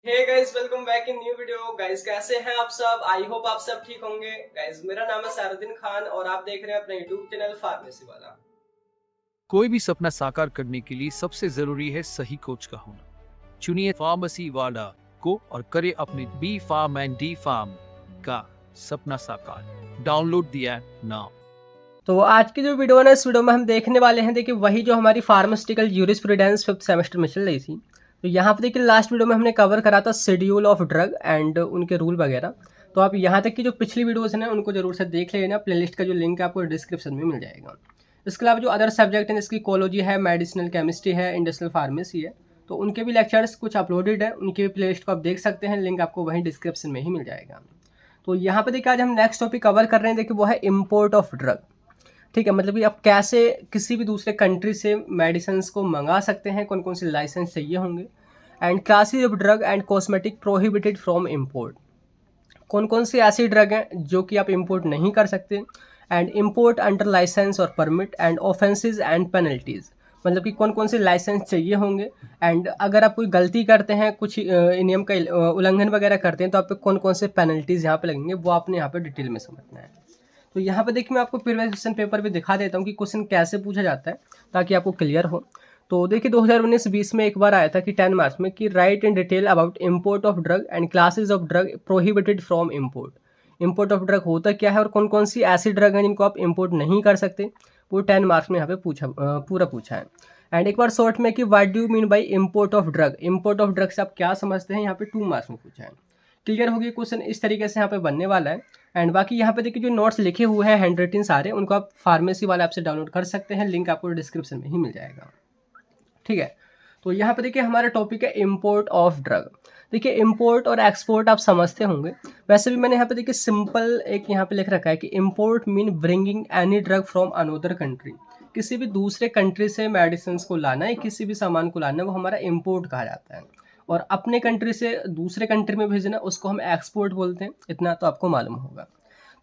Hey guys, welcome back in new video. Guys कैसे हैं आप सब? आई होप आप सब ठीक होंगे। गाइस मेरा नाम है सारुद्दीन खान और आप देख रहे हैं अपना यूट्यूब चैनल फार्मेसी वाला। कोई भी सपना साकार करने के लिए सबसे जरूरी है सही कोच का होना। चुनिए फार्मेसी वाला को और करे अपने B pharm and D pharm का सपना साकार। Download the app now. तो आज की जो वीडियो है ना, इस वीडियो में हम देखने वाले हैं, देखिए वही जो हमारी फार्मास्यूटिकल यूरिस्प्रूडेंस 5th सेमेस्टर में चल रही थी। तो यहाँ पे देखिए लास्ट वीडियो में हमने कवर करा था शेड्यूल ऑफ ड्रग एंड उनके रूल वगैरह। तो आप यहाँ तक की जो पिछली वीडियोज़ हैं उनको जरूर से देख लेना। प्लेलिस्ट का जो लिंक है आपको डिस्क्रिप्शन में मिल जाएगा। इसके अलावा जो अदर सब्जेक्ट हैं, जिसकी कोलॉजी है, मेडिसिनल केमिस्ट्री है, इंडस्ट्रियल फार्मेसी है, तो उनके भी लेक्चर्स कुछ अपलोडेड है, उनके भी प्लेलिस्ट को आप देख सकते हैं। लिंक आपको वहीं डिस्क्रिप्शन में ही मिल जाएगा। तो यहाँ पे देखिए आज हम नेक्स्ट टॉपिक कवर कर रहे हैं, देखिए वो है इम्पोर्ट ऑफ ड्रग। ठीक है, मतलब कि आप कैसे किसी भी दूसरे कंट्री से मेडिसिन को मंगा सकते हैं, कौन कौन से लाइसेंस चाहिए होंगे, and classes of drug and cosmetic prohibited from import. कौन कौन सी ऐसी ड्रग हैं जो कि आप इंपोर्ट नहीं कर सकते, एंड इम्पोर्ट अंडर लाइसेंस और permit, and offences and penalties. मतलब कि कौन कौन से लाइसेंस चाहिए होंगे, एंड अगर आप कोई गलती करते हैं, कुछ नियम का उल्लंघन वगैरह करते हैं, तो आप पे कौन कौन से पेनल्टीज़ यहाँ पे लगेंगे, वो आपने यहाँ पे डिटेल में समझना है। तो यहाँ पे देखिए मैं आपको प्रीवियस क्वेश्चन पेपर भी दिखा देता हूँ कि क्वेश्चन कैसे पूछा जाता है, ताकि आपको क्लियर हो। तो देखिए 2019-20 में एक बार आया था कि 10 मार्च में कि right in detail about import of drug and classes of drug prohibited from import. Import of drug होता क्या है और कौन कौन सी ऐसी ड्रग हैं जिनको आप इम्पोर्ट नहीं कर सकते, वो 10 मार्क्स में यहाँ पे पूरा पूछा है। एंड एक बार शॉर्ट में कि what do mean by import of drug, import of drug से आप क्या समझते हैं, यहाँ पे 2 मार्क्स में पूछा है। क्लियर होगी क्वेश्चन इस तरीके से यहाँ पे बनने वाला है। एंड बाकी यहाँ पे देखिए जो नोट्स लिखे हुए हैं हैंड रिटन सारे, उनको आप फार्मेसी वाले ऐप से डाउनलोड कर सकते हैं। लिंक आपको डिस्क्रिप्शन में ही मिल जाएगा। ठीक है, तो यहाँ पे देखिए हमारा टॉपिक है इम्पोर्ट ऑफ ड्रग। देखिए इम्पोर्ट और एक्सपोर्ट आप समझते होंगे, वैसे भी मैंने यहाँ पे देखिए सिंपल एक यहाँ पे लिख रखा है कि import mean bringing any drug from another country. किसी भी दूसरे कंट्री से मेडिसिन को लाना है, किसी भी सामान को लाना है, वो हमारा इम्पोर्ट कहा जाता है। और अपने कंट्री से दूसरे कंट्री में भेजना, उसको हम एक्सपोर्ट बोलते हैं। इतना तो आपको मालूम होगा।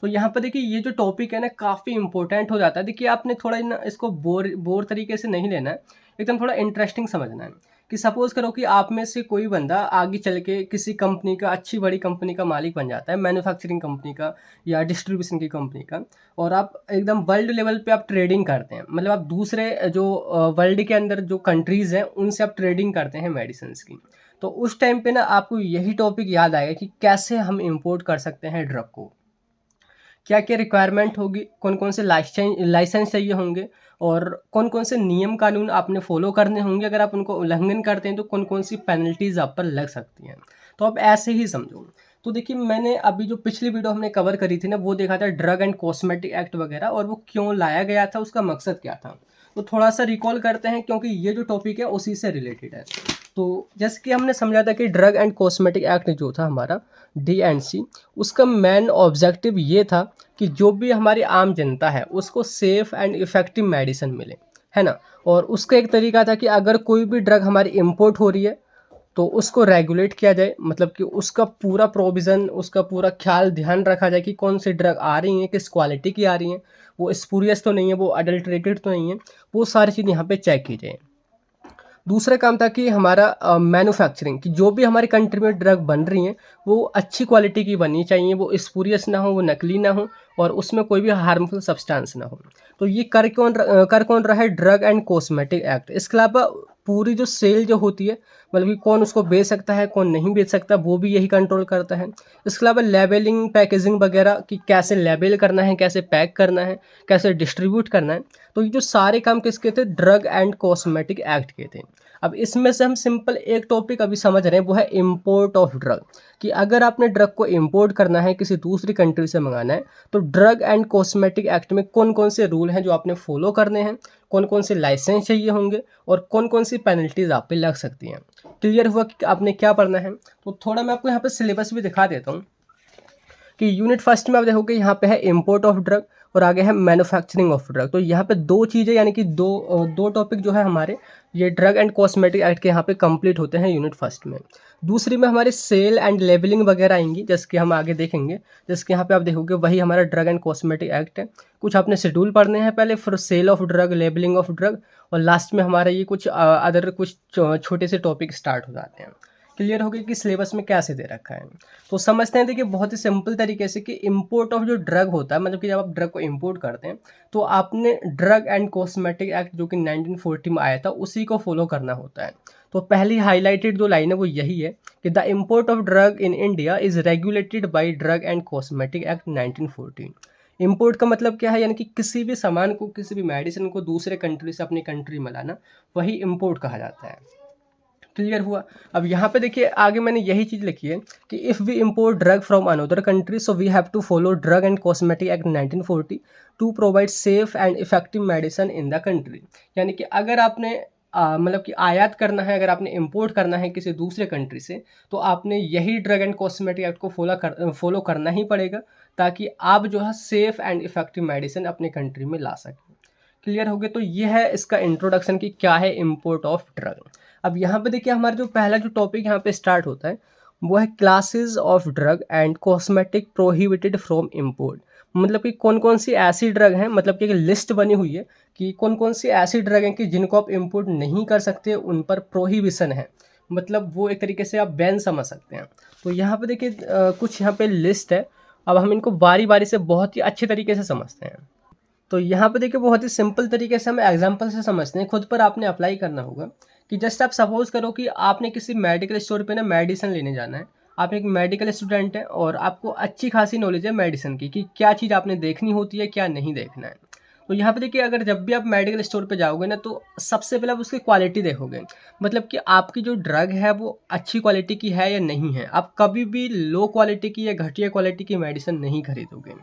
तो यहाँ पर देखिए ये जो टॉपिक है ना, काफ़ी इंपॉर्टेंट हो जाता है। देखिए आपने थोड़ा ना इसको बोर तरीके से नहीं लेना है, एकदम थोड़ा इंटरेस्टिंग समझना है। कि सपोज करो कि आप में से कोई बंदा आगे चल के किसी कंपनी का, अच्छी बड़ी कंपनी का मालिक बन जाता है, मैन्युफैक्चरिंग कंपनी का या डिस्ट्रीब्यूशन की कंपनी का, और आप एकदम वर्ल्ड लेवल पे आप ट्रेडिंग करते हैं। मतलब आप दूसरे जो वर्ल्ड के अंदर जो कंट्रीज़ हैं उनसे आप ट्रेडिंग करते हैं मेडिसिन की। तो उस टाइम पे ना आपको यही टॉपिक याद आएगा कि कैसे हम इंपोर्ट कर सकते हैं ड्रग को, क्या क्या रिक्वायरमेंट होगी, कौन कौन से लाइसेंस चाहिए होंगे, और कौन कौन से नियम कानून आपने फॉलो करने होंगे। अगर आप उनको उल्लंघन करते हैं तो कौन कौन सी पेनल्टीज़ आप पर लग सकती हैं। तो आप ऐसे ही समझो। तो देखिए मैंने अभी जो पिछली वीडियो हमने कवर करी थी ना, वो देखा था ड्रग एंड कॉस्मेटिक एक्ट वगैरह, और वो क्यों लाया गया था, उसका मकसद क्या था। तो थोड़ा सा रिकॉल करते हैं, क्योंकि ये जो टॉपिक है उसी से रिलेटेड है। तो जैसे कि हमने समझा था कि ड्रग एंड कॉस्मेटिक एक्ट जो था हमारा DNC, उसका मेन ऑब्जेक्टिव ये था कि जो भी हमारी आम जनता है उसको सेफ़ एंड इफ़ेक्टिव मेडिसिन मिले, है ना। और उसका एक तरीका था कि अगर कोई भी ड्रग हमारी इंपोर्ट हो रही है तो उसको रेगुलेट किया जाए, मतलब कि उसका पूरा प्रोविज़न, उसका पूरा ख्याल ध्यान रखा जाए कि कौन सी ड्रग आ रही हैं, किस क्वालिटी की आ रही हैं, वो स्पूरियस तो नहीं है, वो अडल्ट्रेटेड तो नहीं है, वो सारी चीज़ यहाँ पे चेक की जाए। दूसरा काम था कि हमारा मैन्युफैक्चरिंग, कि जो भी हमारी कंट्री में ड्रग बन रही हैं वो अच्छी क्वालिटी की बननी चाहिए, वो स्पूरियस ना हो, वो नकली ना हो, और उसमें कोई भी हार्मफुल सब्सटेंस ना हो। तो ये कर कौन रहा है, ड्रग एंड कॉस्मेटिक एक्ट। इसके अलावा पूरी जो सेल जो होती है, मतलब कि कौन उसको बेच सकता है, कौन नहीं बेच सकता, वो भी यही कंट्रोल करता है। इसके अलावा लेबलिंग, पैकेजिंग वगैरह, कि कैसे लेबल करना है, कैसे पैक करना है, कैसे डिस्ट्रीब्यूट करना है। तो ये जो सारे काम किसके थे, ड्रग एंड कॉस्मेटिक एक्ट के थे। अब इसमें से हम सिंपल एक टॉपिक अभी समझ रहे हैं, वो है इम्पोर्ट ऑफ ड्रग। कि अगर आपने ड्रग को इंपोर्ट करना है, किसी दूसरी कंट्री से मंगाना है, तो ड्रग एंड कॉस्मेटिक एक्ट में कौन कौन से रूल हैं जो आपने फॉलो करने हैं, कौन कौन से लाइसेंस चाहिए होंगे, और कौन कौन सी पेनल्टीज आप पे लग सकती हैं। क्लियर हुआ कि आपने क्या पढ़ना है। तो थोड़ा मैं आपको यहाँ पे सिलेबस भी दिखा देता हूँ कि यूनिट फर्स्ट में आप देखोगे यहाँ पे है इम्पोर्ट ऑफ ड्रग और आगे है मैन्युफैक्चरिंग ऑफ ड्रग। तो यहाँ पे दो चीज़ें, यानी कि दो टॉपिक जो है हमारे, ये ड्रग एंड कॉस्मेटिक एक्ट के यहाँ पे कंप्लीट होते हैं यूनिट फर्स्ट में। दूसरी में हमारे सेल एंड लेबलिंग वगैरह आएंगी, जैसे कि हम आगे देखेंगे। जैसे कि यहाँ पे आप देखोगे वही हमारा ड्रग एंड कॉस्मेटिक एक्ट है। कुछ आपने शेड्यूल पढ़ने हैं पहले, फिर sale of drug, labelling of drug, और लास्ट में हमारा ये कुछ अदर कुछ छोटे से टॉपिक स्टार्ट हो जाते हैं। क्लियर हो गया कि सिलेबस में कैसे दे रखा है। तो समझते हैं, देखिए बहुत ही सिंपल तरीके से कि इंपोर्ट ऑफ जो ड्रग होता है, मतलब कि जब आप ड्रग को इंपोर्ट करते हैं तो आपने ड्रग एंड कॉस्मेटिक एक्ट जो कि 1940 में आया था उसी को फॉलो करना होता है। तो पहली हाईलाइटेड जो लाइन है वो यही है कि the import of drug in India is regulated by drug and cosmetic act 1914। Import का मतलब क्या है, यानी कि किसी भी सामान को, किसी भी मेडिसिन को दूसरे कंट्री से अपनी कंट्री में लाना, वही इम्पोर्ट कहा जाता है। क्लियर हुआ। अब यहाँ पे देखिए आगे मैंने यही चीज़ लिखी है कि if we import drug from another country so we have to follow drug and cosmetic act 1940 to provide safe and effective medicine in the country. यानी कि अगर आपने मतलब कि आयात करना है, अगर आपने इंपोर्ट करना है किसी दूसरे कंट्री से, तो आपने यही ड्रग एंड कॉस्मेटिक एक्ट को फॉलो करना ही पड़ेगा, ताकि आप जो है सेफ एंड इफेक्टिव मेडिसिन अपने कंट्री में ला सकें। क्लियर हो गया। तो ये है इसका इंट्रोडक्शन कि क्या है इंपोर्ट ऑफ ड्रग। अब यहाँ पे देखिए हमारा जो पहला जो टॉपिक यहाँ पे स्टार्ट होता है वो है classes of drug and cosmetic prohibited from import. मतलब कि कौन कौन सी ऐसी ड्रग हैं, मतलब कि एक लिस्ट बनी हुई है कि कौन कौन सी ऐसी ड्रग हैं कि जिनको आप इंपोर्ट नहीं कर सकते, उन पर प्रोहिबिशन है, मतलब वो एक तरीके से आप बैन समझ सकते हैं। तो यहाँ पे देखिए कुछ यहाँ पे लिस्ट है। अब हम इनको बारी बारी से बहुत ही अच्छे तरीके से समझते हैं। तो यहाँ पे देखिए बहुत ही सिंपल तरीके से हम एग्जांपल से समझते हैं, खुद पर आपने अप्लाई करना होगा। कि जस्ट आप सपोज करो कि आपने किसी मेडिकल स्टोर पे ना मेडिसिन लेने जाना है। आप एक मेडिकल स्टूडेंट हैं और आपको अच्छी खासी नॉलेज है मेडिसिन की कि क्या चीज़ आपने देखनी होती है, क्या नहीं देखना है। तो यहाँ पे देखिए अगर जब भी आप मेडिकल स्टोर पे जाओगे ना, तो सबसे पहले आप उसकी क्वालिटी देखोगे, मतलब कि आपकी जो ड्रग है वो अच्छी क्वालिटी की है या नहीं है। आप कभी भी लो क्वालिटी की या घटिया क्वालिटी की मेडिसिन नहीं खरीदोगे।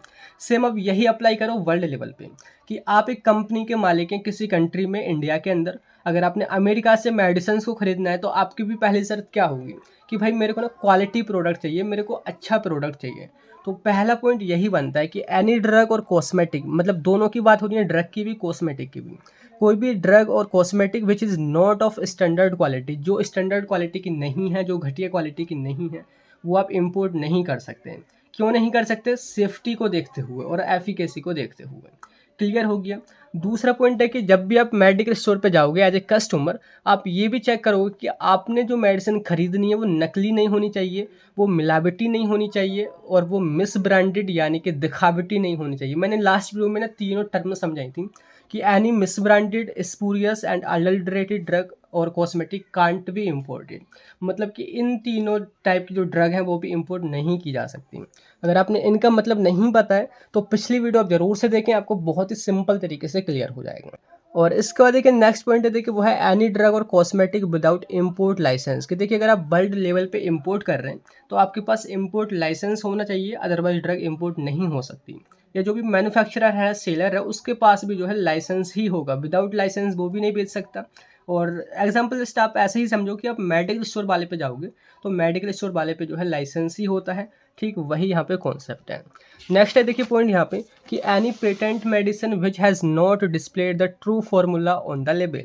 सेम अब यही अप्लाई करो वर्ल्ड लेवल पे कि आप एक कंपनी के मालिक हैं किसी कंट्री में, इंडिया के अंदर। अगर आपने अमेरिका से मेडिसिन को खरीदना है तो आपकी भी पहली शर्त क्या होगी कि भाई मेरे को ना क्वालिटी प्रोडक्ट चाहिए, मेरे को अच्छा प्रोडक्ट चाहिए। तो पहला पॉइंट यही बनता है कि एनी ड्रग और कॉस्मेटिक, मतलब दोनों की बात हो रही है, ड्रग की भी कॉस्मेटिक की भी, कोई भी ड्रग और cosmetic which is not of standard quality, जो स्टैंडर्ड क्वालिटी की नहीं है, जो घटिया क्वालिटी की नहीं है, वो आप इम्पोर्ट नहीं कर सकते। क्यों नहीं कर सकते? सेफ्टी को देखते हुए और एफिकेसी को देखते हुए। क्लियर हो गया। दूसरा पॉइंट है कि जब भी आप मेडिकल स्टोर पे जाओगे एज ए कस्टमर, आप ये भी चेक करोगे कि आपने जो मेडिसिन खरीदनी है वो नकली नहीं होनी चाहिए, वो मिलावटी नहीं होनी चाहिए, और वो मिस ब्रांडेड यानी कि दिखावटी नहीं होनी चाहिए। मैंने लास्ट वीडियो में ना तीनों टर्म समझाई थी कि any miss branded, spurious and adulterated drug और कॉस्मेटिक कांट बी इम्पोर्टेड। मतलब कि इन तीनों टाइप की जो ड्रग हैं वो भी इम्पोर्ट नहीं की जा सकती। अगर आपने इनका मतलब नहीं पता है तो पिछली वीडियो आप जरूर से देखें, आपको बहुत ही सिंपल तरीके से क्लियर हो जाएगा। और इसके बाद देखिए नेक्स्ट पॉइंट है, देखिए वो है एनी ड्रग और कॉस्मेटिक विदाउट इम्पोर्ट लाइसेंस। कि देखिए अगर आप वर्ल्ड लेवल पे इम्पोर्ट कर रहे हैं तो आपके पास इम्पोर्ट लाइसेंस होना चाहिए, अदरवाइज ड्रग इम्पोर्ट नहीं हो सकती। या जो भी मैन्युफैक्चरर है, सेलर है, उसके पास भी जो है लाइसेंस ही होगा, विदाउट लाइसेंस वो भी नहीं बेच सकता। और एग्जाम्पल जस्ट आप ऐसे ही समझो कि आप मेडिकल स्टोर वाले पे जाओगे तो मेडिकल स्टोर वाले पे जो है लाइसेंस ही होता है। ठीक वही यहाँ पे कॉन्सेप्ट है। नेक्स्ट है देखिए पॉइंट यहाँ पे कि any patent medicine which has not displayed the true formula on the label.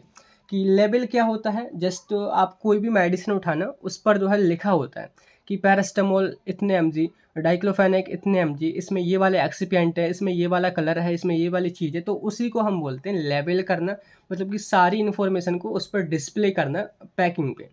कि लेबल क्या होता है, जस्ट आप कोई भी मेडिसिन उठाना, उस पर जो है लिखा होता है कि पैरास्टामोल इतने mg, डाइक्लोफेनेक इतने mg, इसमें ये वाले एक्सिपिएंट है, इसमें ये वाला कलर है, इसमें ये वाली चीज़ है। तो उसी को हम बोलते हैं लेबल करना, मतलब कि सारी इन्फॉर्मेशन को उस पर डिस्प्ले करना पैकिंग पे।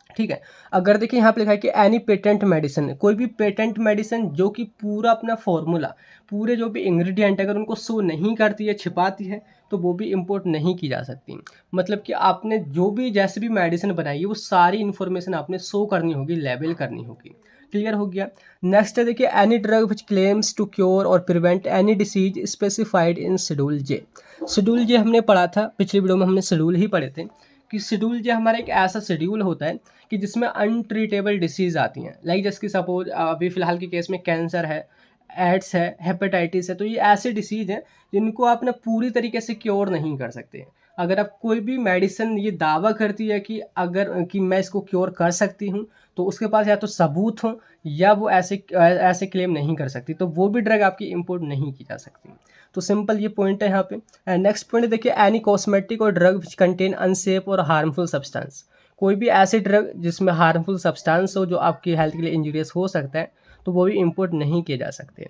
ठीक है। अगर देखिए यहाँ पे लिखा है कि एनी पेटेंट मेडिसिन, कोई भी पेटेंट मेडिसिन जो कि पूरा अपना फॉर्मूला, पूरे जो भी इंग्रेडिएंट अगर उनको शो नहीं करती है, छिपाती है, तो वो भी इंपोर्ट नहीं की जा सकती। मतलब कि आपने जो भी जैसे भी मेडिसिन बनाई है वो सारी इन्फॉर्मेशन आपने शो करनी होगी, लेबल करनी होगी। क्लियर हो गया। नेक्स्ट है देखिए any drug which claims to cure और prevent any disease specified in schedule J. Schedule J हमने पढ़ा था पिछली वीडियो में, हमने शेड्यूल ही पढ़े थे कि शेड्यूल जे हमारा एक ऐसा शेड्यूल होता है कि जिसमें अनट्रीटेबल डिसीज़ आती हैं। लाइक जैसे सपोज अभी फ़िलहाल के केस में कैंसर है, एड्स है, हेपेटाइटिस है। तो ये ऐसे डिसीज़ हैं जिनको आप ना पूरी तरीके से क्योर नहीं कर सकते। अगर आप कोई भी मेडिसिन ये दावा करती है कि अगर कि मैं इसको क्योर कर सकती हूँ, तो उसके पास या तो सबूत हो या वो ऐसे क्लेम नहीं कर सकती, तो वो भी ड्रग आपकी इम्पोर्ट नहीं की जा सकती। तो सिंपल ये पॉइंट है यहाँ पे। नेक्स्ट पॉइंट देखिए एनी कॉस्मेटिक और ड्रग विच कंटेन अनसेफ और हार्मफुल सब्सटेंस। कोई भी ऐसे ड्रग जिसमें हार्मफुल सब्सटेंस हो, जो आपकी हेल्थ के लिए इंजूरियस हो सकता है, तो वो भी इम्पोर्ट नहीं किए जा सकते।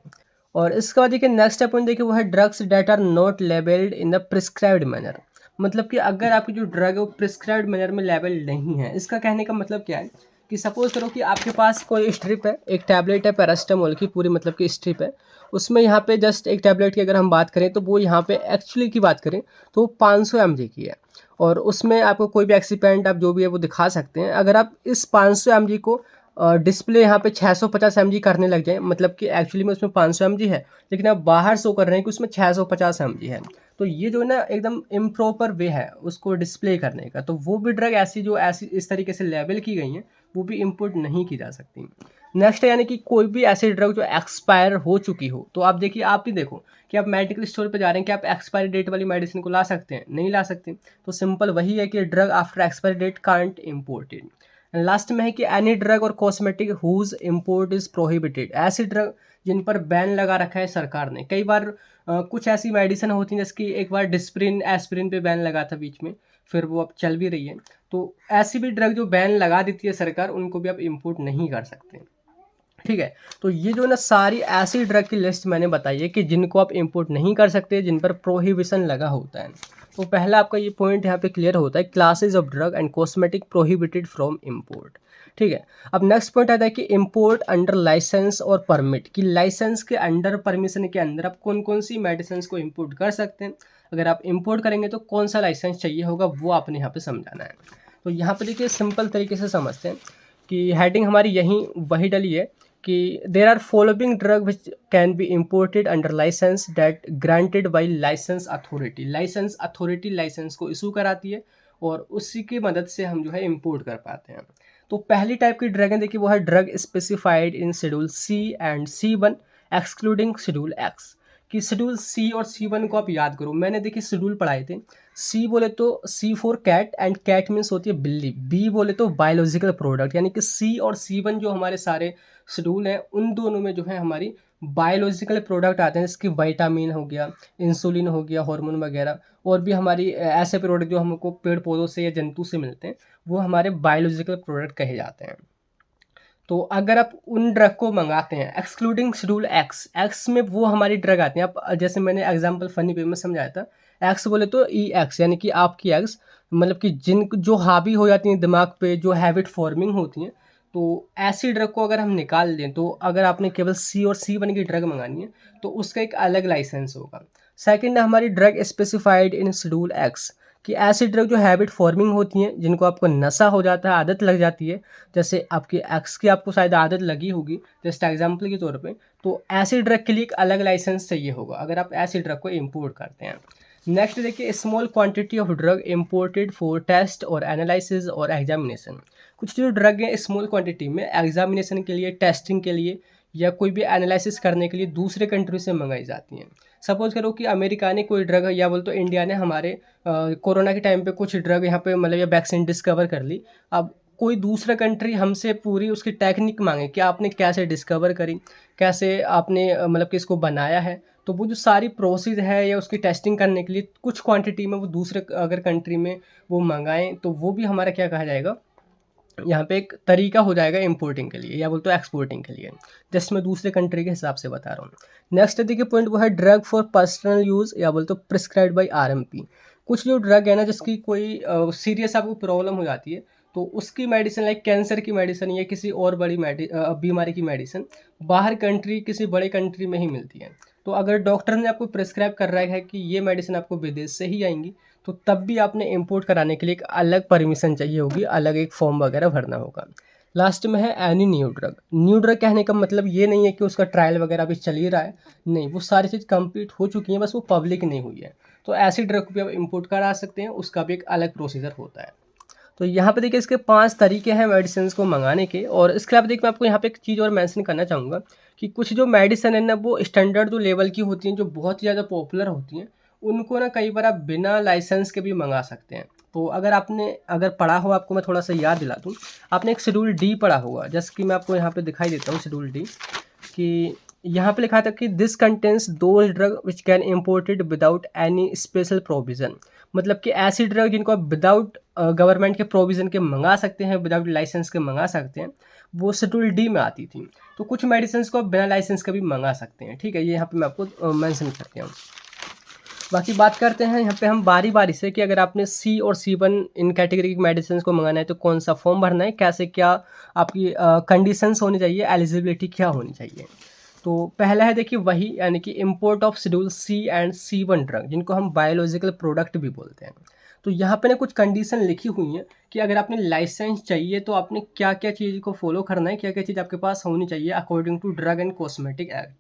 और इसके बाद देखिए नेक्स्ट पॉइंट देखिए वो है drugs that are not labelled in the prescribed manner. मतलब कि अगर आपकी जो ड्रग है वो प्रिस्क्राइब्ड मैनर में लेबल नहीं है। इसका कहने का मतलब क्या है कि सपोज़ करो कि आपके पास कोई स्ट्रिप है, एक टैबलेट है पैरासिटामोल की पूरी मतलब कि स्ट्रिप है, उसमें यहाँ पे जस्ट एक टैबलेट की अगर हम बात करें तो वो यहाँ पे एक्चुअली की बात करें तो 500 mg की है, और उसमें आपको कोई भी एक्सिपेंट आप जो भी है वो दिखा सकते हैं। अगर आप इस 500 mg को डिस्प्ले यहाँ पे 650 mg करने लग जाए, मतलब कि एक्चुअली में उसमें 500 mg है, लेकिन आप बाहर शो कर रहे हैं कि उसमें 650 mg है, तो ये जो है ना एकदम इम्प्रॉपर वे है उसको डिस्प्ले करने का। तो वो भी ड्रग ऐसी जो ऐसी इस तरीके से लेबल की गई हैं वो भी इम्पोर्ट नहीं की जा सकती। नेक्स्ट है यानी कि कोई भी ऐसी ड्रग जो एक्सपायर हो चुकी हो, तो आप देखिए, आप भी देखो कि आप मेडिकल स्टोर पे जा रहे हैं कि आप एक्सपायरी डेट वाली मेडिसिन को ला सकते हैं, नहीं ला सकते। तो सिंपल वही है कि drug after expiry date can't imported. Last में है कि एनी ड्रग और cosmetic whose import is prohibited, ऐसी ड्रग जिन पर बैन लगा रखा है सरकार ने। कई बार कुछ ऐसी मेडिसिन होती हैं जैसे कि एक बार डिस्प्रिन एस्पिरिन पे बैन लगा था बीच में, फिर वो अब चल भी रही है। तो ऐसी भी ड्रग जो बैन लगा देती है सरकार, उनको भी आप इम्पोर्ट नहीं कर सकते, ठीक है। तो ये जो ना सारी ऐसी ड्रग की लिस्ट मैंने बताई है कि जिनको आप इंपोर्ट नहीं कर सकते, जिन पर प्रोहिबिशन लगा होता है। तो पहला आपका ये पॉइंट यहाँ पे क्लियर होता है, classes of drug and cosmetic prohibited from import, ठीक है। अब नेक्स्ट पॉइंट आता है कि इंपोर्ट अंडर लाइसेंस और परमिट, कि लाइसेंस के अंडर, परमिशन के अंदर आप कौन कौन सी मेडिसिन को इंपोर्ट कर सकते हैं। अगर आप इंपोर्ट करेंगे तो कौन सा लाइसेंस चाहिए होगा वो आपने यहाँ पे समझाना है। तो यहाँ पे देखिए सिंपल तरीके से समझते हैं कि हेडिंग हमारी यहीं वही डली है कि there are following drug which can be imported under licence that granted by licence authority. Licence authority licence को इशू कराती है और उसी की मदद से हम जो है इम्पोर्ट कर पाते हैं। तो पहली टाइप की ड्रग है देखिए, वो है drug specified in schedule C and C1 excluding schedule X. कि शेड्यूल सी और C1 को आप याद करो, मैंने देखिए शेड्यूल पढ़ाए थे। सी बोले तो C for cat, and cat means होती है बिल्ली। बी बोले तो बायोलॉजिकल प्रोडक्ट, यानी कि C और C1 जो हमारे सारे शेड्यूल हैं, उन दोनों में जो है हमारी बायोलॉजिकल प्रोडक्ट आते हैं, जैसे कि विटामिन हो गया, इंसुलिन हो गया, हार्मोन वगैरह, और भी हमारी ऐसे प्रोडक्ट जो हमको पेड़ पौधों से या जंतु से मिलते हैं, वो हमारे बायोलॉजिकल प्रोडक्ट कहे जाते हैं। तो अगर आप उन ड्रग को मंगाते हैं एक्सक्लूडिंग शेड्यूल एक्स, एक्स में वो हमारी ड्रग आती हैं। आप जैसे मैंने एग्जांपल फनी वे में समझाया था, एक्स बोले तो EX, यानी कि आपकी एक्स, मतलब कि जिन जो हावी हो जाती हैं दिमाग पे, जो हैबिट फॉर्मिंग होती हैं, तो ऐसी ड्रग को अगर हम निकाल दें, तो अगर आपने केवल C और C1 की ड्रग मंगानी है तो उसका एक अलग लाइसेंस होगा। सेकेंड है हमारी drug specified in schedule X, कि ऐसी ड्रग जो हैबिट फॉर्मिंग होती हैं, जिनको आपको नशा हो जाता है, आदत लग जाती है, जैसे आपकी एक्स की आपको शायद आदत लगी होगी जस्ट एग्जांपल के तौर पे, तो ऐसी ड्रग के लिए एक अलग लाइसेंस चाहिए होगा अगर आप ऐसी ड्रग को इंपोर्ट करते हैं। नेक्स्ट देखिए, small quantity of drug imported for test और एनालिसिस और एग्जामिनेशन। कुछ जो ड्रग हैं स्मॉल क्वांटिटी में एग्जामिनेशन के लिए, टेस्टिंग के लिए, या कोई भी एनालिसिस करने के लिए दूसरे कंट्री से मंगाई जाती हैं। सपोज करो कि अमेरिका ने कोई ड्रग, या बोल तो इंडिया ने हमारे कोरोना के टाइम पे कुछ ड्रग यहाँ पे मतलब या वैक्सीन डिस्कवर कर ली। अब कोई दूसरा कंट्री हमसे पूरी उसकी टेक्निक मांगे कि आपने कैसे डिस्कवर करी, कैसे आपने मतलब कि इसको बनाया है, तो वो जो सारी प्रोसेस है या उसकी टेस्टिंग करने के लिए कुछ क्वांटिटी में वो दूसरे अगर कंट्री में वो मंगाएं, तो वो भी हमारा क्या कहा जाएगा, यहाँ पे एक तरीका हो जाएगा इंपोर्टिंग के लिए, या बोलते हो एक्सपोर्टिंग के लिए। जस्ट मैं दूसरे कंट्री के हिसाब से बता रहा हूँ। नेक्स्ट देखिए पॉइंट, वो है ड्रग फॉर पर्सनल यूज़, या बोलते हो प्रिस्क्राइब्ड बाई RMP। कुछ जो ड्रग है ना जिसकी कोई सीरियस आपको प्रॉब्लम हो जाती है, तो उसकी मेडिसिन, लाइक कैंसर की मेडिसिन या किसी और बड़ी बीमारी की मेडिसिन बाहर कंट्री, किसी बड़े कंट्री में ही मिलती है। तो अगर डॉक्टर ने आपको प्रिस्क्राइब कर रहा है कि ये मेडिसिन आपको विदेश से ही आएंगी, तो तब भी आपने इंपोर्ट कराने के लिए एक अलग परमिशन चाहिए होगी, अलग एक फॉर्म वगैरह भरना होगा। लास्ट में है any new drug. New drug कहने का मतलब ये नहीं है कि उसका ट्रायल वगैरह अभी चल ही रहा है, नहीं, वो सारी चीज़ कंप्लीट हो चुकी हैं, बस वो पब्लिक नहीं हुई है। तो ऐसी ड्रग को भी आप इंपोर्ट करा सकते हैं, उसका भी एक अलग प्रोसीजर होता है। तो यहाँ पे देखिए इसके 5 तरीके हैं मेडिसिन को मंगाने के। और इसके अलावा देखिए मैं आपको यहाँ पे एक चीज़ और मेंशन करना चाहूँगा कि कुछ जो मेडिसिन है ना, वो स्टैंडर्ड जो लेवल की होती हैं, जो बहुत ही ज़्यादा पॉपुलर होती हैं, उनको ना कई बार आप बिना लाइसेंस के भी मंगा सकते हैं। तो अगर आपने पढ़ा हो, आपको मैं थोड़ा सा याद दिला दूँ, आपने एक शेड्यूल D पढ़ा होगा, जैसे कि मैं आपको यहाँ पे दिखाई देता हूँ शेड्यूल D, कि यहाँ पे लिखा था कि this contains those drug which can imported without any special provision. मतलब कि ऐसी ड्रग जिनको आप विदाउट गवर्नमेंट के प्रोविज़न के मंगा सकते हैं, विदाउट लाइसेंस के मंगा सकते हैं, वो शेड्यूल D में आती थी। तो कुछ मेडिसिन को आप बिना लाइसेंस के भी मंगा सकते हैं, ठीक है, ये यहाँ पे मैं आपको मेंशन करती हूँ। बाकी बात करते हैं यहाँ पे हम बारी बारी से कि अगर आपने सी और C1 इन कैटेगरी की मेडिसिन को मंगाना है तो कौन सा फॉर्म भरना है, कैसे क्या आपकी कंडीशंस होनी चाहिए, एलिजिबिलिटी क्या होनी चाहिए। तो पहला है देखिए वही, यानी कि import of schedule C and C1 drug, जिनको हम बायोलॉजिकल प्रोडक्ट भी बोलते हैं। तो यहाँ पे ना कुछ कंडीशन लिखी हुई हैं कि अगर आपने लाइसेंस चाहिए तो आपने क्या क्या चीज़ को फॉलो करना है, क्या क्या चीज़ आपके पास होनी चाहिए according to drug and cosmetic act.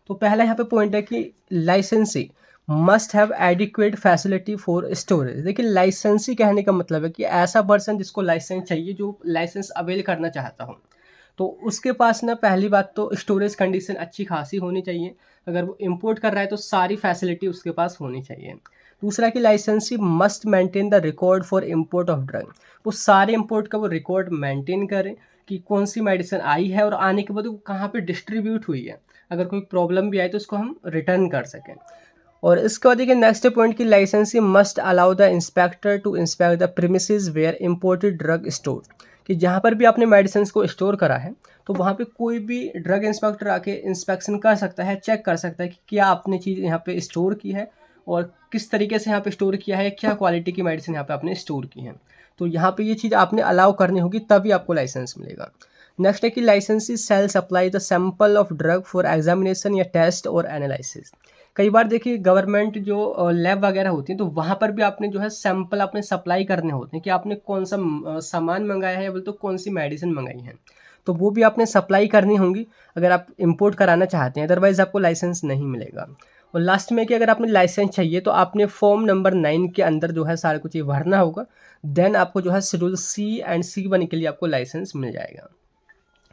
तो पहला यहाँ पे पॉइंट है कि licensee must have adequate facility for storage. देखिए लाइसेंसी कहने का मतलब है कि ऐसा पर्सन जिसको लाइसेंस चाहिए, जो लाइसेंस अवेल करना चाहता हो, तो उसके पास ना पहली बात तो स्टोरेज कंडीशन अच्छी खासी होनी चाहिए। अगर वो इंपोर्ट कर रहा है तो सारी फैसिलिटी उसके पास होनी चाहिए। दूसरा कि licensee must maintain the record for import of drug. वो सारे इम्पोर्ट का वो रिकॉर्ड मेंटेन करें कि कौन सी मेडिसिन आई है और आने के बाद वो कहाँ पे डिस्ट्रीब्यूट हुई है। अगर कोई प्रॉब्लम भी आए तो उसको हम रिटर्न कर सकें। और इसके बाद देखिए नेक्स्ट पॉइंट की licensee must allow the inspector to inspect the premises where imported drug store. कि जहाँ पर भी आपने मेडिसिन को स्टोर करा है तो वहाँ पे कोई भी ड्रग इंस्पेक्टर आके इंस्पेक्शन कर सकता है, चेक कर सकता है कि क्या आपने चीज़ यहाँ पे स्टोर की है और किस तरीके से यहाँ पे स्टोर किया है, क्या क्वालिटी की मेडिसिन यहाँ पे आपने स्टोर की है। तो यहाँ पे ये चीज़ आपने अलाउ करनी होगी तभी आपको लाइसेंस मिलेगा। नेक्स्ट है कि licensee shall supply the sample of drug for examination या टेस्ट और एनालिसिस। कई बार देखिए गवर्नमेंट जो लैब वगैरह होती हैं तो वहाँ पर भी आपने जो है सैंपल अपने सप्लाई करने होते हैं कि आपने कौन सा सामान मंगाया है या बोले तो कौन सी मेडिसिन मंगाई है, तो वो भी आपने सप्लाई करनी होंगी अगर आप इंपोर्ट कराना चाहते हैं, अदरवाइज़ आपको लाइसेंस नहीं मिलेगा। और लास्ट में कि अगर आपने लाइसेंस चाहिए तो आपने फॉर्म नंबर 9 के अंदर जो है सारा कुछ ये भरना होगा, देन आपको जो है शेड्यूल C एंड C1 के लिए आपको लाइसेंस मिल जाएगा।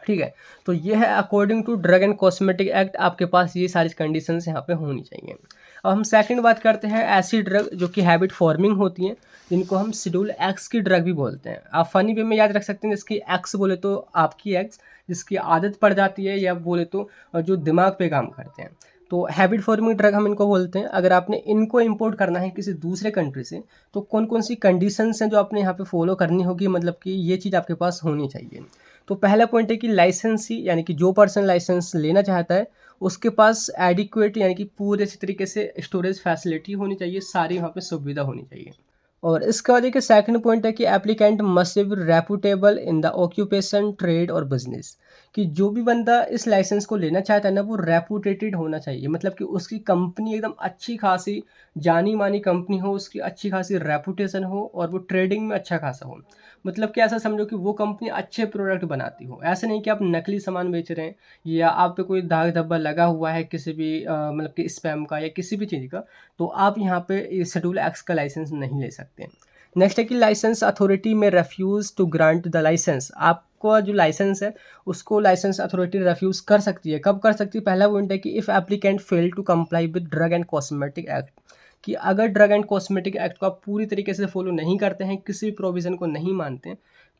ठीक है, तो ये है according to drug and cosmetic act, आपके पास ये सारी कंडीशंस यहाँ पे होनी चाहिए। अब हम सेकंड बात करते हैं ऐसी ड्रग जो कि हैबिट फॉर्मिंग होती हैं, जिनको हम शेड्यूल एक्स की ड्रग भी बोलते हैं। आप फनी वे में याद रख सकते हैं, जिसकी एक्स बोले तो आपकी एक्स, जिसकी आदत पड़ जाती है, या बोले तो जो दिमाग पे काम करते हैं, तो हैबिट फॉर्मिंग ड्रग हम इनको बोलते हैं। अगर आपने इनको इंपोर्ट करना है किसी दूसरे कंट्री से तो कौन कौन सी कंडीशंस हैं जो आपने यहाँ पे फॉलो करनी होगी, मतलब कि ये चीज़ आपके पास होनी चाहिए। तो पहला पॉइंट है कि लाइसेंसी, यानी कि जो पर्सन लाइसेंस लेना चाहता है उसके पास एडिक्वेट यानी कि पूरे अच्छी तरीके से स्टोरेज फैसिलिटी होनी चाहिए, सारी वहाँ पे सुविधा होनी चाहिए। और इसके बाद एक सेकंड पॉइंट है कि applicant must be reputable in the occupation, trade और बिजनेस। कि जो भी बंदा इस लाइसेंस को लेना चाहता है ना, वो रेपुटेटेड होना चाहिए, मतलब कि उसकी कंपनी एकदम अच्छी खासी जानी मानी कंपनी हो, उसकी अच्छी खासी रेपुटेशन हो और वो ट्रेडिंग में अच्छा खासा हो। मतलब कि ऐसा समझो कि वो कंपनी अच्छे प्रोडक्ट बनाती हो, ऐसा नहीं कि आप नकली सामान बेच रहे हैं या आप पे कोई दाग धब्बा लगा हुआ है किसी भी मतलब कि स्पैम का या किसी भी चीज़ का, तो आप यहाँ पे शेड्यूल एक्स का लाइसेंस नहीं ले सकते। नेक्स्ट है कि licence authority may refuse to grant the licence. आपका जो लाइसेंस है उसको लाइसेंस अथॉरिटी रेफ्यूज़ कर सकती है। कब कर सकती है? पहला पॉइंट है कि if applicant fail to comply with drug and cosmetic act. कि अगर ड्रग एंड कॉस्मेटिक एक्ट को आप पूरी तरीके से फॉलो नहीं करते हैं, किसी भी प्रोविज़न को नहीं मानते हैं,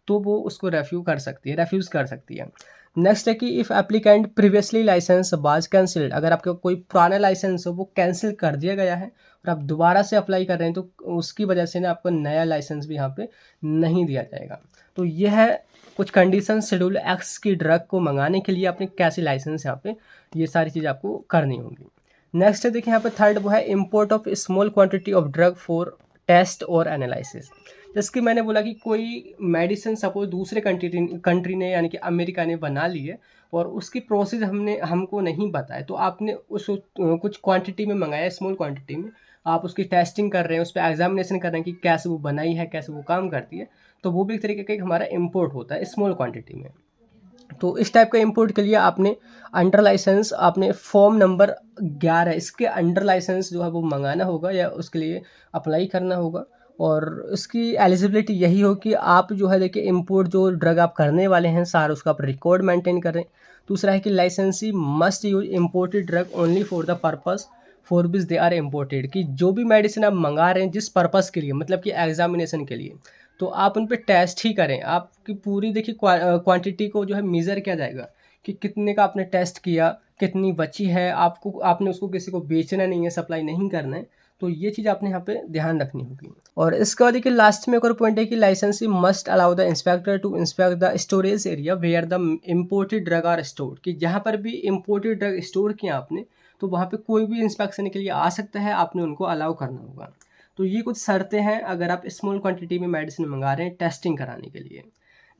तो वो उसको रेफ्यूज़ कर सकती है। नेक्स्ट है कि if applicant previously licence was cancelled. अगर आपका कोई पुराना लाइसेंस हो वो कैंसिल कर दिया गया है और आप दोबारा से अप्लाई कर रहे हैं, तो उसकी वजह से ना आपको नया लाइसेंस भी यहाँ पे नहीं दिया जाएगा। तो यह है कुछ कंडीशन शेड्यूल एक्स की ड्रग को मंगाने के लिए आपने कैसे लाइसेंस यहाँ पे, ये सारी चीज़ आपको करनी होगी। नेक्स्ट है देखिए यहाँ पे थर्ड वो है import of small quantity of drug for test और एनालिसिस। जैसे कि मैंने बोला कि कोई मेडिसिन सपोज दूसरे कंट्री ने यानी कि अमेरिका ने बना ली है और उसकी प्रोसेस हमको नहीं पता है, तो आपने उस कुछ क्वांटिटी में मंगाया, स्मॉल क्वांटिटी में आप उसकी टेस्टिंग कर रहे हैं, उस पर एग्जामिनेशन कर रहे हैं कि कैसे वो बनाई है, कैसे वो काम करती है, तो वो भी एक तरीके का हमारा इम्पोर्ट होता है स्मॉल क्वांटिटी में। तो इस टाइप का इंपोर्ट के लिए आपने अंडर लाइसेंस, आपने फॉर्म नंबर 11 इसके अंडर लाइसेंस जो है वो मंगाना होगा या उसके लिए अप्लाई करना होगा। और उसकी एलिजिबिलिटी यही हो कि आप जो है देखिए इंपोर्ट जो ड्रग आप करने वाले हैं सारा उसका आप रिकॉर्ड मेंटेन करें। दूसरा है कि licensee must use imported drug only for the purpose for which they are imported. कि जो भी मेडिसिन आप मंगा रहे हैं जिस पर्पज़ के लिए, मतलब कि एग्जामिनेशन के लिए, तो आप उन पे टेस्ट ही करें। आपकी पूरी देखिए क्वांटिटी को जो है मेज़र किया जाएगा कि कितने का आपने टेस्ट किया, कितनी बची है, आपने उसको किसी को बेचना नहीं है, सप्लाई नहीं करना है। तो ये चीज़ आपने यहाँ पे ध्यान रखनी होगी। और इसके बाद देखिए लास्ट में एक और पॉइंट है कि licensee must allow the inspector to inspect the storage area where the imported drug are stored, कि जहाँ पर भी इम्पोर्टेड ड्रग स्टोर किया आपने तो वहाँ पे कोई भी इंस्पेक्शन के लिए आ सकता है, आपने उनको अलाउ करना होगा। तो ये कुछ शर्तें हैं अगर आप स्मॉल क्वांटिटी में मेडिसिन मंगा रहे हैं टेस्टिंग कराने के लिए।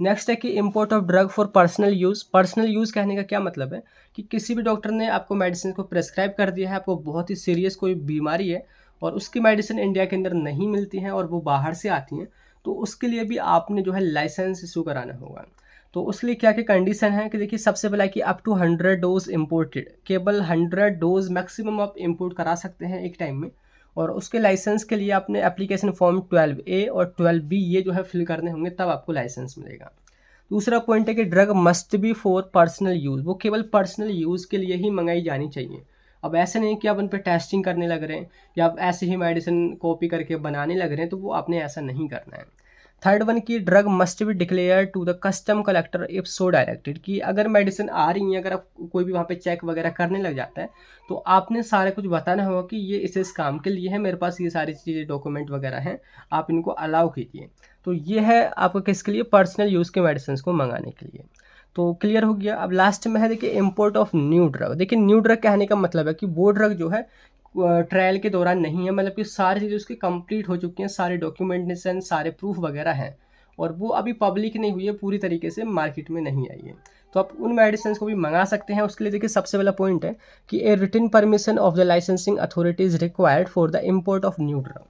नेक्स्ट है कि import of drug for personal use. Personal use कहने का क्या मतलब है कि किसी भी डॉक्टर ने आपको मेडिसिन को प्रेस्क्राइब कर दिया है, आपको बहुत ही सीरियस कोई बीमारी है और उसकी मेडिसिन इंडिया के अंदर नहीं मिलती हैं और वो बाहर से आती हैं, तो उसके लिए भी आपने जो है लाइसेंस इशू कराना होगा। तो उसके लिए क्या क्या कंडीशन है कि देखिए सबसे पहला कि अप टू 100 डोज इम्पोर्टेड, केवल 100 डोज मैक्सिमम आप इम्पोर्ट करा सकते हैं एक टाइम में। और उसके लाइसेंस के लिए आपने एप्लीकेशन फॉर्म 12A और 12B ये जो है फिल करने होंगे, तब आपको लाइसेंस मिलेगा। दूसरा पॉइंट है कि drug must B for personal use, वो केवल पर्सनल यूज़ के लिए ही मंगाई जानी चाहिए। अब ऐसे नहीं कि आप उन पर टेस्टिंग करने लग रहे हैं या आप ऐसे ही मेडिसिन कॉपी करके बनाने लग रहे हैं, तो वो आपने ऐसा नहीं करना है। थर्ड वन की drug must be declare to the custom collector if so directed, कि अगर मेडिसिन आ रही है, अगर आप कोई भी वहाँ पे चेक वगैरह करने लग जाता है तो आपने सारा कुछ बताना होगा कि ये इस काम के लिए है, मेरे पास ये सारी चीज़ें डॉक्यूमेंट वगैरह हैं, आप इनको अलाउ कीजिए। तो ये है आपको किसके लिए, पर्सनल यूज़ के मेडिसिन को मंगाने के लिए। तो क्लियर हो गया। अब लास्ट में है देखिए इम्पोर्ट ऑफ न्यू ड्रग। देखिए न्यू ड्रग कहने का मतलब है कि वो ड्रग जो है ट्रायल के दौरान नहीं है, मतलब कि सारी चीज़ें उसकी कंप्लीट हो चुकी हैं, सारे डॉक्यूमेंटेशन सारे प्रूफ वगैरह हैं और वो अभी पब्लिक नहीं हुई है, पूरी तरीके से मार्केट में नहीं आई है, तो आप उन मेडिसिन को भी मंगा सकते हैं। उसके लिए देखिए सबसे पहला पॉइंट है कि a written permission of the licensing authorities required for the import of new drug,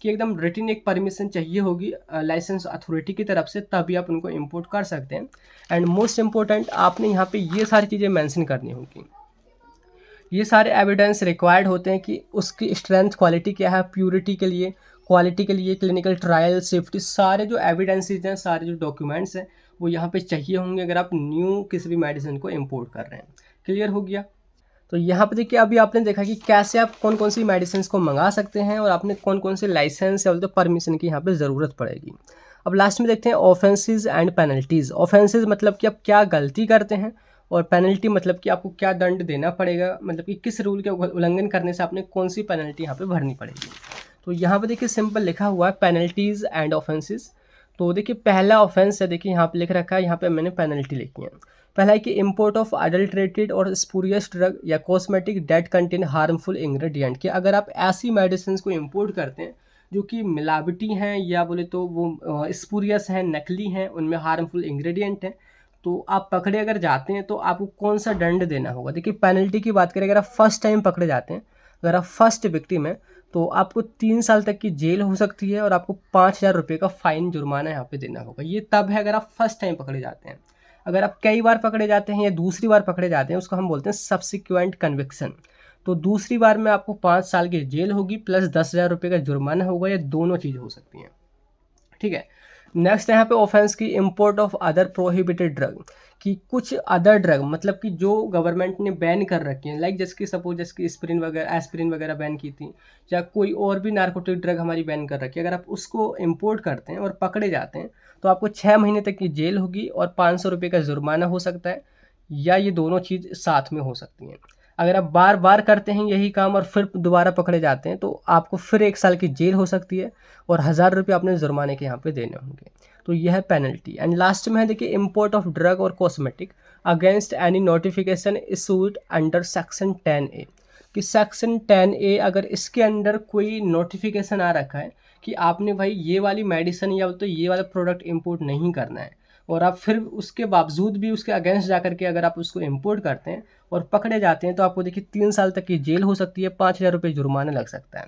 कि एकदम रिटन एक परमिशन चाहिए होगी लाइसेंस अथॉरिटी की तरफ से, तभी आप उनको इम्पोर्ट कर सकते हैं। एंड मोस्ट इम्पोर्टेंट आपने यहाँ पे ये सारी चीज़ें मेंशन करनी होगी। ये सारे एविडेंस रिक्वायर्ड होते हैं कि उसकी स्ट्रेंथ क्वालिटी क्या है, प्यूरिटी के लिए, क्वालिटी के लिए, क्लिनिकल ट्रायल, सेफ्टी, सारे जो एविडेंसेज हैं, सारे जो डॉक्यूमेंट्स हैं वो यहाँ पे चाहिए होंगे अगर आप न्यू किसी भी मेडिसिन को इम्पोर्ट कर रहे हैं। क्लियर हो गया। तो यहाँ पे देखिए अभी आपने देखा कि कैसे आप कौन कौन सी मेडिसिन को मंगा सकते हैं और आपने कौन कौन से लाइसेंस या तो परमिशन की यहाँ पे ज़रूरत पड़ेगी। अब लास्ट में देखते हैं ऑफेंसेस एंड पेनल्टीज़। ऑफेंसेस मतलब कि आप क्या गलती करते हैं और पेनल्टी मतलब कि आपको क्या दंड देना पड़ेगा, मतलब कि किस रूल के उल्लंघन करने से आपने कौन सी पेनल्टी यहाँ पे भरनी पड़ेगी। तो यहाँ पे देखिए सिंपल लिखा हुआ है पेनल्टीज़ एंड ऑफेंसेस। तो देखिए पहला ऑफेंस है, देखिए यहाँ पे लिख रखा है, यहाँ पे मैंने पेनल्टी लिखी है। पहला है कि इम्पोर्ट ऑफ अडल्ट्रेटेड और स्पूरियस ड्रग या cosmetic that contain harmful ingredient, कि अगर आप ऐसी मेडिसिन को इम्पोर्ट करते हैं जो कि मिलावटी हैं या बोले तो वो स्पूरियस हैं, नकली हैं, उनमें हार्मफुल इंग्रेडिएंट हैं, तो आप पकड़े अगर जाते हैं तो आपको कौन सा दंड देना होगा। देखिए पेनल्टी की बात करें, अगर आप फर्स्ट टाइम पकड़े जाते हैं, अगर आप फर्स्ट विक्टिम हैं तो आपको 3 साल तक की जेल हो सकती है और आपको 5,000 रुपये का फाइन जुर्माना यहाँ पे देना होगा। ये तब है अगर आप फर्स्ट टाइम पकड़े जाते हैं। अगर आप कई बार पकड़े जाते हैं या दूसरी बार पकड़े जाते हैं, उसको हम बोलते हैं सब्सिक्वेंट कन्विक्शन। तो दूसरी बार में आपको 5 साल की जेल होगी प्लस 10,000 रुपये का जुर्माना होगा, या दोनों चीज़ हो सकती हैं। ठीक है। नेक्स्ट यहाँ पे ऑफेंस की import of other prohibited drug, कि कुछ अदर ड्रग मतलब कि जो गवर्नमेंट ने बैन कर रखी हैं, लाइक जैसे कि सपोज जैसे कि एस्पिरिन वगैरह बैन की थी, या कोई और भी नार्कोटिक ड्रग हमारी बैन कर रखी है, अगर आप उसको इम्पोर्ट करते हैं और पकड़े जाते हैं तो आपको 6 महीने तक की जेल होगी और 500 रुपये का जुर्माना हो सकता है, या ये दोनों चीज़ साथ में हो सकती हैं। अगर आप बार बार करते हैं यही काम और फिर दोबारा पकड़े जाते हैं तो आपको फिर 1 साल की जेल हो सकती है और 1,000 रुपये अपने जुर्माने के यहाँ पे देने होंगे। तो यह है पेनल्टी। एंड लास्ट में है देखिए इम्पोर्ट ऑफ ड्रग और cosmetic against any notification issued under section 10A, कि सेक्शन 10A अगर इसके अंदर कोई नोटिफिकेशन आ रखा है कि आपने भाई ये वाली मेडिसिन या तो ये वाला प्रोडक्ट इम्पोर्ट नहीं करना है, और आप फिर उसके बावजूद भी उसके अगेंस्ट जा करके अगर आप उसको इम्पोर्ट करते हैं और पकड़े जाते हैं तो आपको देखिए 3 साल तक की जेल हो सकती है, 5,000 रुपये जुर्माना लग सकता है।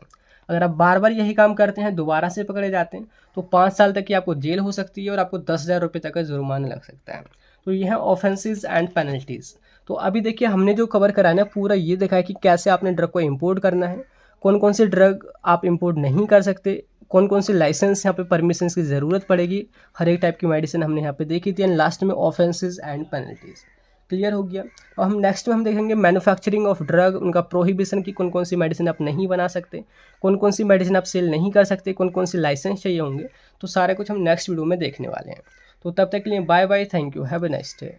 अगर आप बार बार यही काम करते हैं, दोबारा से पकड़े जाते हैं तो 5 साल तक की आपको जेल हो सकती है और आपको 10,000 रुपये तक का जुर्माना लग सकता है। तो ये है ऑफेंसेस एंड पेनल्टीज़। तो अभी देखिए हमने जो कवर करा है ना पूरा ये देखा है कि कैसे आपने ड्रग को इम्पोर्ट करना है, कौन कौन से ड्रग आप इम्पोर्ट नहीं कर सकते, कौन कौन से लाइसेंस यहाँ पे परमिशन की ज़रूरत पड़ेगी, हर एक टाइप की मेडिसिन हमने यहाँ पे देखी थी, एंड लास्ट में ऑफेंसेस एंड पेनल्टीज़। क्लियर हो गया। और हम नेक्स्ट में हम देखेंगे मैन्युफैक्चरिंग ऑफ ड्रग, उनका प्रोहिबिशन की कौन कौन सी मेडिसिन आप नहीं बना सकते, कौन कौन सी मेडिसिन आप सेल नहीं कर सकते, कौन कौन सी लाइसेंस चाहिए होंगे, तो सारे कुछ हम नेक्स्ट वीडियो में देखने वाले हैं। तो तब तक के लिए bye bye, thank you, have a nice day.